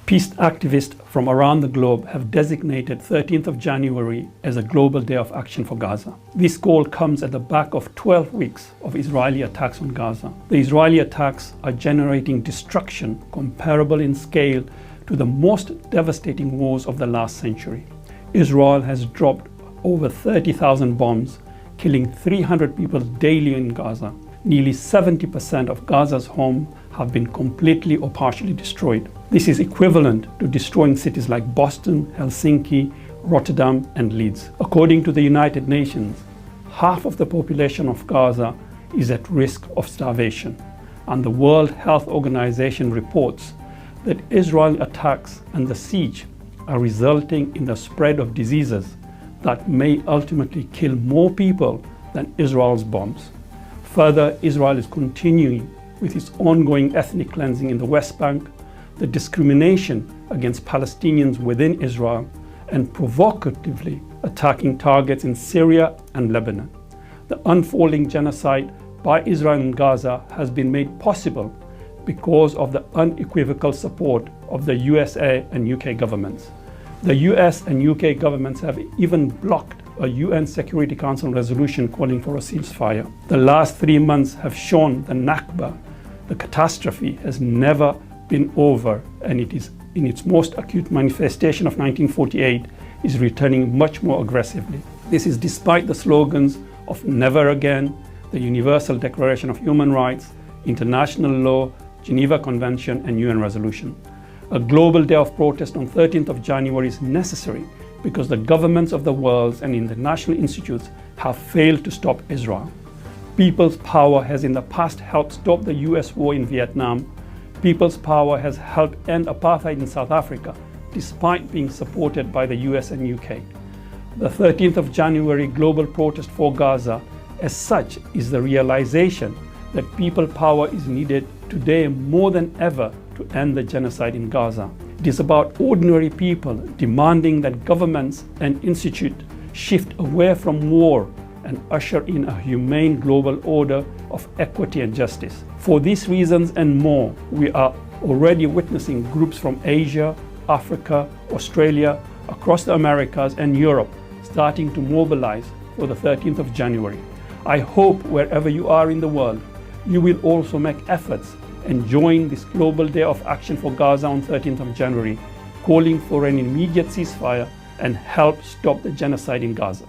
Peace activists from around the globe have designated 13th of January as a global day of action for Gaza. This call comes at the back of 12 weeks of Israeli attacks on Gaza. The Israeli attacks are generating destruction comparable in scale to the most devastating wars of the last century. Israel has dropped over 30,000 bombs, killing 300 people daily in Gaza. Nearly 70% of Gaza's homes have been completely or partially destroyed. This is equivalent to destroying cities like Boston, Helsinki, Rotterdam, and Leeds. According to the United Nations, half of the population of Gaza is at risk of starvation, and the World Health Organization reports that Israeli attacks and the siege are resulting in the spread of diseases that may ultimately kill more people than Israel's bombs. Further, Israel is continuing with its ongoing ethnic cleansing in the West Bank, the discrimination against Palestinians within Israel, and provocatively attacking targets in Syria and Lebanon. The unfolding genocide by Israel in Gaza has been made possible because of the unequivocal support of the USA and UK governments. The US and UK governments have even blocked a UN Security Council resolution calling for a ceasefire. The last 3 months have shown the Nakba, the catastrophe, has never been over, and it is in its most acute manifestation of 1948 is returning much more aggressively. This is despite the slogans of never again, the Universal Declaration of Human Rights, international law, Geneva Convention, and UN resolution. A global day of protest on 13th of January is necessary because the governments of the world and international institutes have failed to stop Israel. People's power has in the past helped stop the US war in Vietnam. People's power has helped end apartheid in South Africa, despite being supported by the US and UK. The 13th of January global protest for Gaza, as such, is the realization that people power is needed today more than ever to end the genocide in Gaza. It is about ordinary people demanding that governments and institutes shift away from war and usher in a humane global order of equity and justice. For these reasons and more, we are already witnessing groups from Asia, Africa, Australia, across the Americas and Europe starting to mobilize for the 13th of January. I hope wherever you are in the world, you will also make efforts and join this global day of action for Gaza on 13th of January, calling for an immediate ceasefire and help stop the genocide in Gaza.